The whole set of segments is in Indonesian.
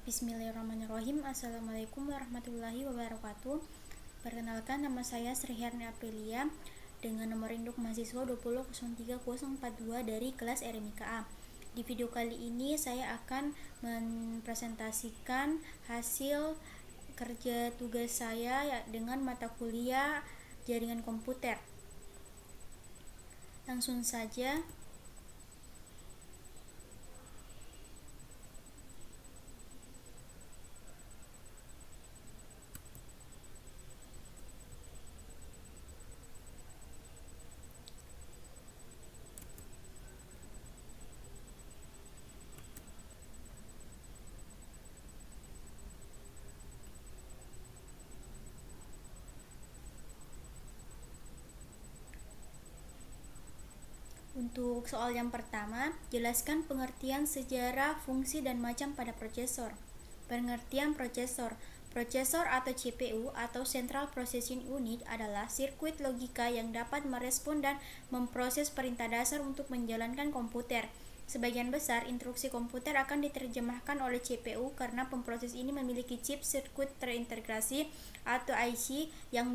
Bismillahirrahmanirrahim. Assalamualaikum warahmatullahi wabarakatuh. Perkenalkan, nama saya Sriharni Aprilia dengan nomor induk mahasiswa 2003042 dari kelas RMIK A. Di video kali ini saya akan mempresentasikan hasil kerja tugas saya dengan mata kuliah jaringan komputer. Langsung saja. Untuk soal yang pertama, jelaskan pengertian sejarah, fungsi, dan macam pada prosesor. Pengertian prosesor. Prosesor atau CPU atau Central Processing Unit adalah sirkuit logika yang dapat merespon dan memproses perintah dasar untuk menjalankan komputer. Sebagian besar instruksi komputer akan diterjemahkan oleh CPU karena pemproses ini memiliki chip sirkuit terintegrasi atau IC yang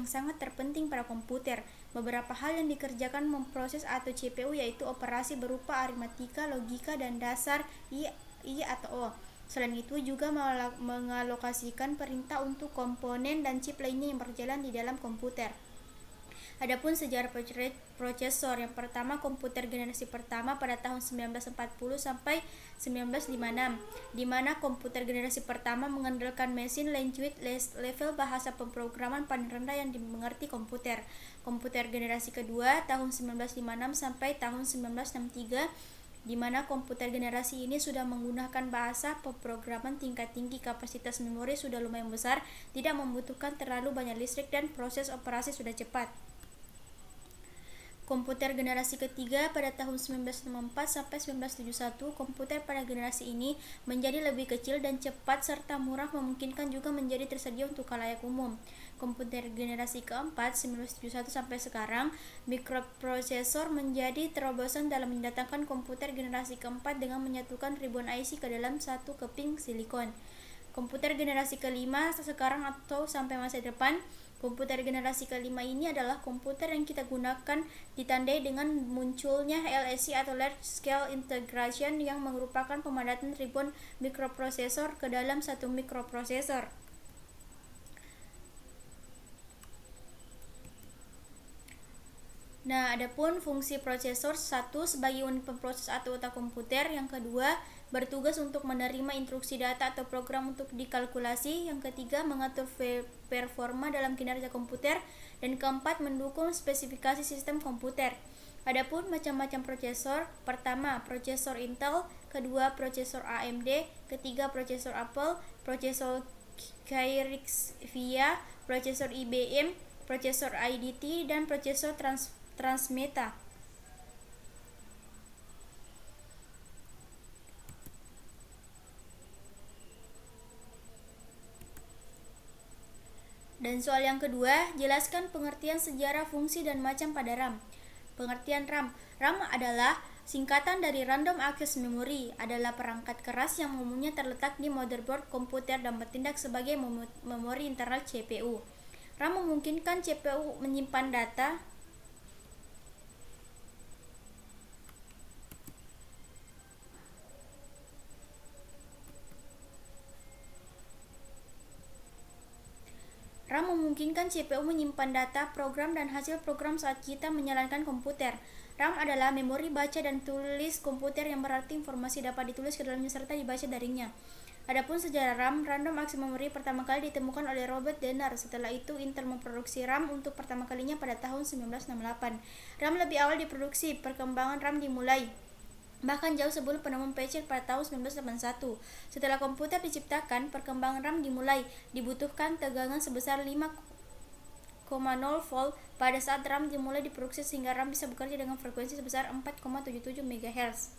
sangat terpenting pada komputer. Beberapa hal yang dikerjakan memproses atau CPU yaitu operasi berupa aritmatika, logika, dan dasar I atau O. Selain itu juga mengalokasikan perintah untuk komponen dan chip lainnya yang berjalan di dalam komputer. Adapun sejarah prosesor, yang pertama komputer generasi pertama pada tahun 1940 sampai 1956, di mana komputer generasi pertama mengandalkan mesin language level bahasa pemrograman paling rendah yang dimengerti komputer. Komputer generasi kedua tahun 1956 sampai tahun 1963, di mana komputer generasi ini sudah menggunakan bahasa pemrograman tingkat tinggi, kapasitas memori sudah lumayan besar, tidak membutuhkan terlalu banyak listrik, dan proses operasi sudah cepat. Komputer generasi ketiga pada tahun 1964 sampai 1971, komputer pada generasi ini menjadi lebih kecil dan cepat serta murah, memungkinkan juga menjadi tersedia untuk khalayak umum. Komputer generasi keempat 1971 sampai sekarang, mikroprosesor menjadi terobosan dalam mendatangkan komputer generasi keempat dengan menyatukan ribuan IC ke dalam satu keping silikon. Komputer generasi kelima sekarang atau sampai masa depan, komputer generasi kelima ini adalah komputer yang kita gunakan ditandai dengan munculnya LSI atau Large Scale Integration yang merupakan pemadatan ribuan mikroprosesor ke dalam satu mikroprosesor. Nah, adapun fungsi prosesor, satu, sebagai unit pemproses atau otak komputer. Yang kedua, bertugas untuk menerima instruksi data atau program untuk dikalkulasi. Yang ketiga, mengatur performa dalam kinerja komputer. Dan keempat, mendukung spesifikasi sistem komputer. Adapun macam-macam prosesor, pertama, prosesor Intel, kedua, prosesor AMD, ketiga, prosesor Apple, prosesor Kyrix VIA, prosesor IBM, prosesor IDT, dan prosesor Transmeta. Dan soal yang kedua, jelaskan pengertian sejarah, fungsi, dan macam pada RAM. Pengertian RAM. RAM adalah singkatan dari Random Access Memory, adalah perangkat keras yang umumnya terletak di motherboard komputer dan bertindak sebagai memori internal CPU. RAM memungkinkan CPU menyimpan data RAM memungkinkan CPU menyimpan data, program, dan hasil program saat kita menjalankan komputer. RAM adalah memori baca dan tulis komputer, yang berarti informasi dapat ditulis ke dalamnya serta dibaca darinya. Adapun sejarah RAM, Random Access Memory pertama kali ditemukan oleh Robert Dennard. Setelah itu Intel memproduksi RAM untuk pertama kalinya pada tahun 1968. RAM lebih awal diproduksi, perkembangan RAM dimulai bahkan jauh sebelum penemuan PC pada tahun 1981. Setelah komputer diciptakan, perkembangan RAM dimulai. Dibutuhkan tegangan sebesar 5,0 volt pada saat RAM dimulai diproduksi sehingga RAM bisa bekerja dengan frekuensi sebesar 4,77 MHz.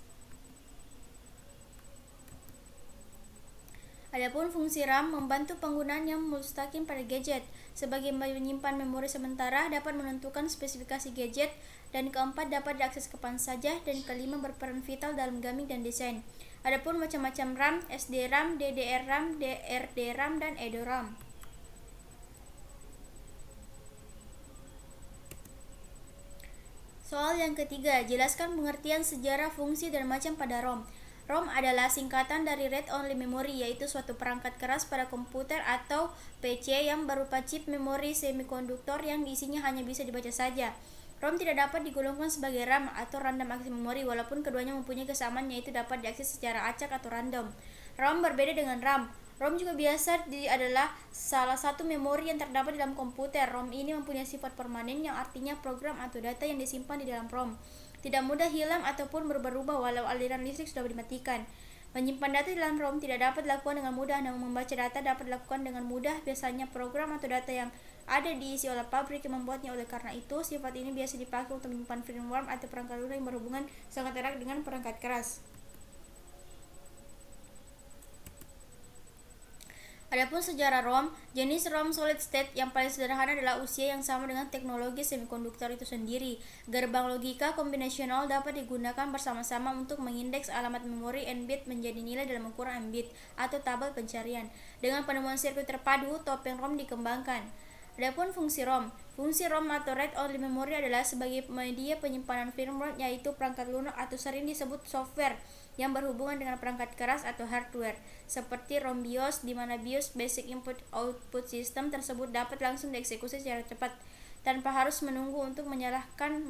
Adapun fungsi RAM, membantu penggunaan yang mustaqim pada gadget. Sebagai menyimpan memori sementara, dapat menentukan spesifikasi gadget. Dan keempat, dapat diakses kapan saja. Dan kelima, berperan vital dalam gaming dan desain. Adapun macam-macam RAM, SD-RAM, DDR-RAM, DRD-RAM, dan EDORAM. Soal yang ketiga, jelaskan pengertian sejarah, fungsi, dan macam pada ROM. ROM adalah singkatan dari Read Only Memory, yaitu suatu perangkat keras pada komputer atau PC yang berupa chip memori semikonduktor yang isinya hanya bisa dibaca saja. ROM tidak dapat digolongkan sebagai RAM atau Random Access Memory, walaupun keduanya mempunyai kesamaan, yaitu dapat diakses secara acak atau random. ROM berbeda dengan RAM. ROM juga biasa adalah salah satu memori yang terdapat di dalam komputer. ROM ini mempunyai sifat permanen, yang artinya program atau data yang disimpan di dalam ROM tidak mudah hilang ataupun berubah-ubah walau aliran listrik sudah dimatikan. Menyimpan data di dalam ROM tidak dapat dilakukan dengan mudah, namun membaca data dapat dilakukan dengan mudah. Biasanya program atau data yang ada diisi oleh pabrik yang membuatnya. Oleh karena itu, sifat ini biasa dipakai untuk menyimpan firmware atau perangkat lunak yang berhubungan sangat erat dengan perangkat keras. Adapun sejarah ROM, jenis ROM solid state yang paling sederhana adalah usia yang sama dengan teknologi semikonduktor itu sendiri. Gerbang logika kombinasional dapat digunakan bersama-sama untuk mengindeks alamat memori n-bit menjadi nilai dalam ukuran m-bit atau tabel pencarian. Dengan penemuan sirkuit terpadu, topeng ROM dikembangkan. Adapun fungsi ROM atau Read Only Memory adalah sebagai media penyimpanan firmware, yaitu perangkat lunak atau sering disebut software yang berhubungan dengan perangkat keras atau hardware, seperti ROM BIOS, di mana BIOS Basic Input Output System tersebut dapat langsung dieksekusi secara cepat tanpa harus menunggu untuk menyalakan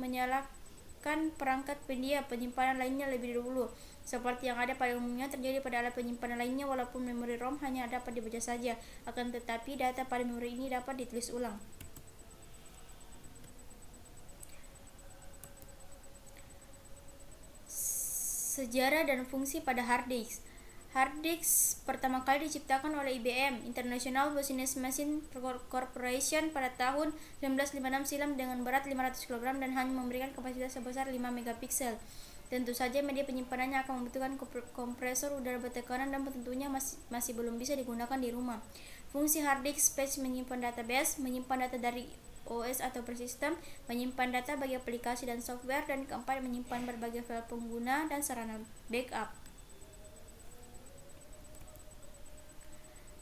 perangkat penyimpanan lainnya lebih dahulu, seperti yang ada pada umumnya terjadi pada alat penyimpanan lainnya. Walaupun memori ROM hanya dapat dibaca saja, akan tetapi data pada memori ini dapat ditulis ulang. Sejarah dan fungsi pada hard disk. Hard disk pertama kali diciptakan oleh IBM, International Business Machine Corporation, pada tahun 1956 silam dengan berat 500 kg dan hanya memberikan kapasitas sebesar 5 megapiksel. Tentu saja media penyimpanannya akan membutuhkan kompresor udara bertekanan dan tentunya masih belum bisa digunakan di rumah. Fungsi hard disk space: menyimpan database, menyimpan data dari OS atau persistem, menyimpan data bagi aplikasi dan software, dan keempat, menyimpan berbagai file pengguna dan sarana backup.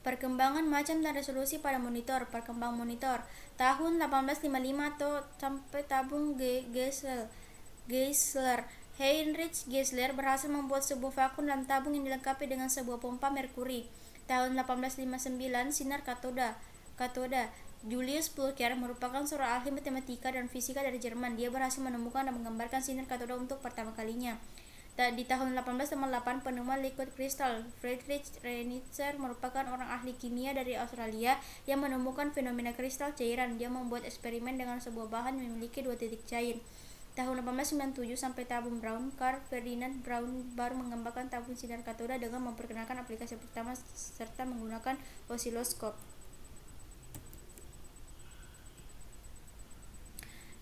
Perkembangan macam dan resolusi pada monitor. Perkembangan monitor tahun 1855 atau sampai tabung Geissler. Heinrich Geissler berhasil membuat sebuah vakum dalam tabung yang dilengkapi dengan sebuah pompa merkuri. Tahun 1859 sinar katoda. Julius Pulcher merupakan seorang ahli matematika dan fisika dari Jerman. Dia berhasil menemukan dan menggambarkan sinar katoda untuk pertama kalinya. Di tahun 1898, penemuan liquid kristal. Friedrich Reinitzer merupakan orang ahli kimia dari Australia yang menemukan fenomena kristal cairan. Dia membuat eksperimen dengan sebuah bahan yang memiliki 2 titik cair. Tahun 1897 sampai tabung Brown, Carl Ferdinand Brown baru mengembangkan tabung sinar katoda dengan memperkenalkan aplikasi pertama serta menggunakan osiloskop.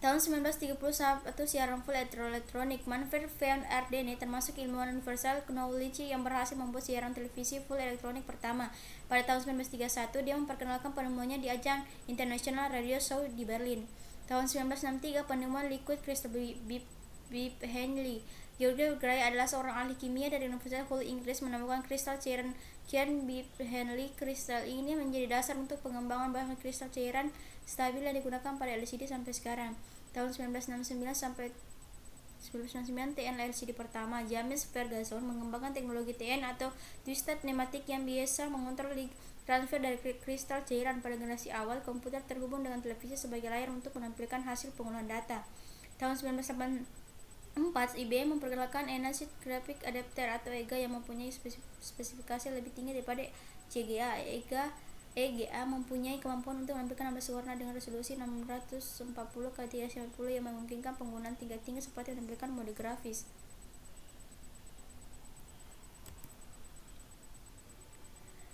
Tahun 1931, siaran full elektronik. Manfred van Ardenne termasuk ilmuwan Universal Knowledge yang berhasil membuat siaran televisi full elektronik pertama. Pada tahun 1931, dia memperkenalkan penemuannya di ajang International Radio Show di Berlin. Tahun 1963, penemuan liquid crystal Bib Henley. George Gray adalah seorang ahli kimia dari Universitas Hull, Inggris, menemukan kristal cairan Bib Henley. Kristal ini menjadi dasar untuk pengembangan bahan kristal cairan stabil yang digunakan pada LCD sampai sekarang. Tahun 1969 sampai 1999, TN LCD pertama. James Ferguson mengembangkan teknologi TN atau Twisted Pneumatic yang biasa mengontrol transfer dari kristal cairan. Pada generasi awal, komputer terhubung dengan televisi sebagai layar untuk menampilkan hasil pengolahan data. Tahun 1984, IBM memperkenalkan Enhanced Graphic Adapter atau EGA yang mempunyai spesifikasi lebih tinggi daripada CGA. EGA mempunyai kemampuan untuk menampilkan 16 warna dengan resolusi 640x390 yang memungkinkan penggunaan tingkat tinggi seperti menampilkan mode grafis.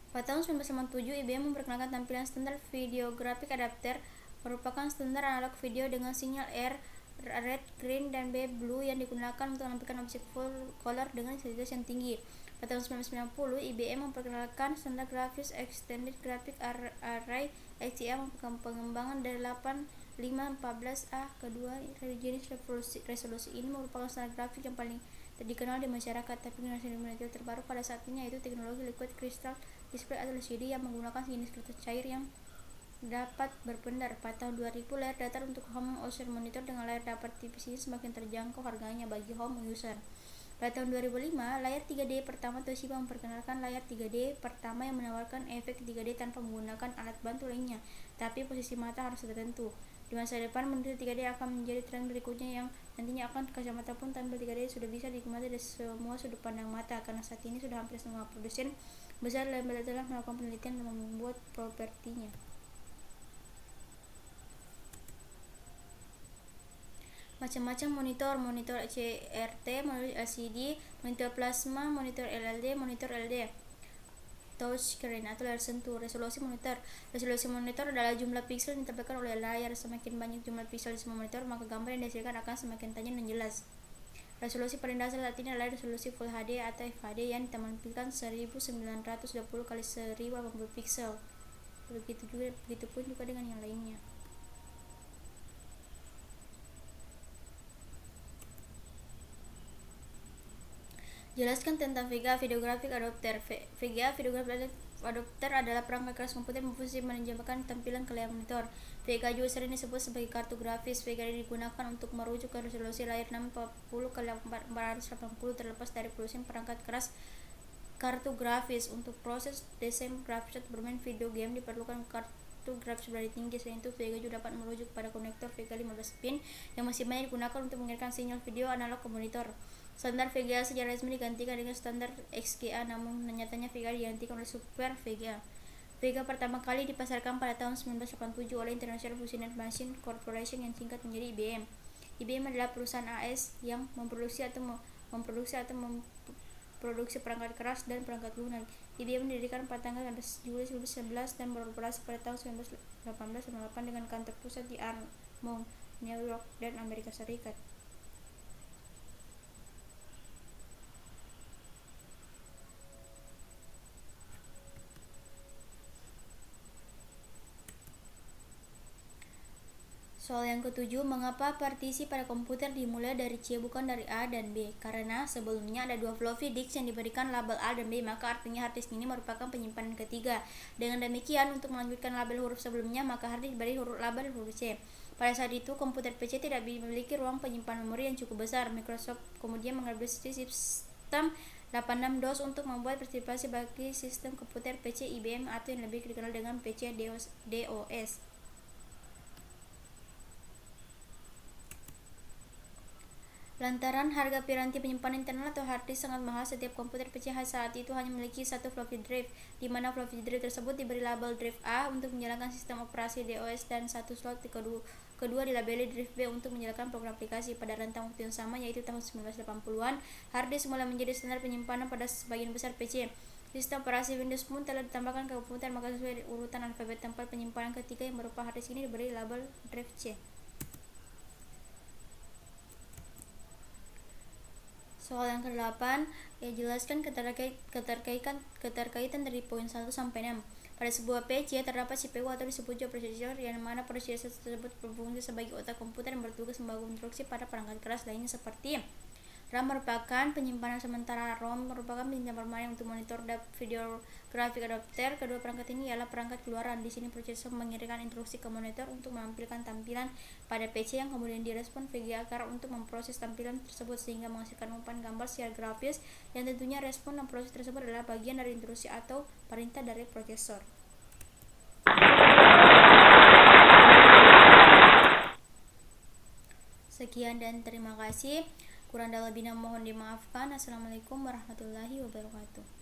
Pada tahun 1997, IBM memperkenalkan tampilan standar Video Graphic Adapter, merupakan standar analog video dengan sinyal R, red, green, dan blue yang digunakan untuk menampilkan objek full color dengan sensitivitas yang tinggi. Pada tahun 1990, IBM memperkenalkan standar grafis Extended Graphic Array (XGA), pengembangan dari 8514A kedua. Jenis resolusi ini merupakan standar grafik yang paling dikenal di masyarakat, tapi generasi monitor terbaru pada saat ini yaitu teknologi liquid crystal display atau LCD yang menggunakan jenis kertas cair yang dapat berpendar. Pada tahun 2000, layar datar untuk home user monitor dengan layar datar tipis ini semakin terjangkau harganya bagi home user. Pada tahun 2005, layar 3D pertama Toshiba memperkenalkan layar 3D pertama yang menawarkan efek 3D tanpa menggunakan alat bantu lainnya, tapi posisi mata harus tertentu. Di masa depan, monitor 3D akan menjadi tren berikutnya yang nantinya akan kacamata pun tampil 3D sudah bisa dinikmati dari semua sudut pandang mata, karena saat ini sudah hampir semua produsen besar telah melakukan penelitian dan membuat propertinya. Macam-macam monitor CRT, monitor LCD, monitor plasma, monitor LLD, monitor LD, touchscreen atau layar sentuh. Resolusi monitor adalah jumlah piksel yang ditambahkan oleh layar. Semakin banyak jumlah piksel di semua monitor, maka gambar yang dihasilkan akan semakin tajam dan jelas. Resolusi paling dasar saat ini adalah resolusi Full HD atau FHD yang ditampilkan 1920 x 1080 piksel. Begitupun juga dengan yang lainnya. Jelaskan tentang VGA Video Graphic Adapter. VGA Video Graphic Adapter adalah perangkat keras komputer yang berfungsi menjamkan tampilan ke layar monitor. VGA juga sering disebut sebagai kartu grafis. VGA digunakan untuk merujuk ke resolusi layar 640 x 480 terlepas dari produsen perangkat keras kartu grafis. Untuk proses desain grafis atau bermain video game diperlukan kartu grafis berada tinggi. Selain itu, VGA juga dapat merujuk pada konektor VGA 15 pin yang masih banyak digunakan untuk mengirimkan sinyal video analog ke monitor. Standar VGA secara resmi digantikan dengan standar XGA, namun nyatanya VGA digantikan oleh Super VGA. VGA pertama kali dipasarkan pada tahun 1987 oleh International Fusion Machine Corporation yang singkat menjadi IBM. IBM adalah perusahaan AS yang memproduksi perangkat keras dan perangkat lunak. IBM didirikan pada tanggal 11 Juli 2011 dan beroperasi pada tahun 1998 dengan kantor pusat di Armonk, New York, dan Amerika Serikat. Soal yang ketujuh, mengapa partisi pada komputer dimulai dari C bukan dari A dan B? Karena sebelumnya ada dua floppy disk yang diberikan label A dan B, maka artinya hard disk ini merupakan penyimpanan ketiga. Dengan demikian, untuk melanjutkan label huruf sebelumnya, maka hard disk diberi label huruf C. Pada saat itu, komputer PC tidak memiliki ruang penyimpanan memori yang cukup besar. Microsoft kemudian mengadopsi sistem 86 DOS untuk membuat partisipasi bagi sistem komputer PC IBM atau yang lebih dikenal dengan PC DOS. Lantaran harga piranti penyimpanan internal atau hard disk sangat mahal, setiap komputer PC saat itu hanya memiliki satu floppy drive, di mana floppy drive tersebut diberi label drive A untuk menjalankan sistem operasi DOS dan satu slot kedua dilabeli drive B untuk menjalankan program aplikasi. Pada rentang waktu yang sama, yaitu tahun 1980-an, hard disk mulai menjadi standar penyimpanan pada sebagian besar PC. Sistem operasi Windows pun telah ditambahkan ke komputer, maka sesuai urutan alfabet tempat penyimpanan ketiga yang berupa hard disk ini diberi label drive C. Soal yang ke-8, jelaskan keterkaitan dari poin 1 sampai 6. Pada sebuah PC terdapat CPU atau disebut juga prosesor, yang mana prosesor tersebut berfungsi sebagai otak komputer yang bertugas membangun instruksi pada perangkat keras lainnya seperti RAM merupakan penyimpanan sementara. ROM merupakan penyimpanan permanen untuk monitor video graphic adapter. Kedua perangkat ini ialah perangkat keluaran. Di sini prosesor mengirimkan instruksi ke monitor untuk menampilkan tampilan pada PC yang kemudian direspon VGA untuk memproses tampilan tersebut sehingga menghasilkan umpan gambar secara grafis, yang tentunya respon dan proses tersebut adalah bagian dari instruksi atau perintah dari prosesor. Sekian dan terima kasih. Kurang dan lebihnya mohon dimaafkan. Assalamualaikum warahmatullahi wabarakatuh.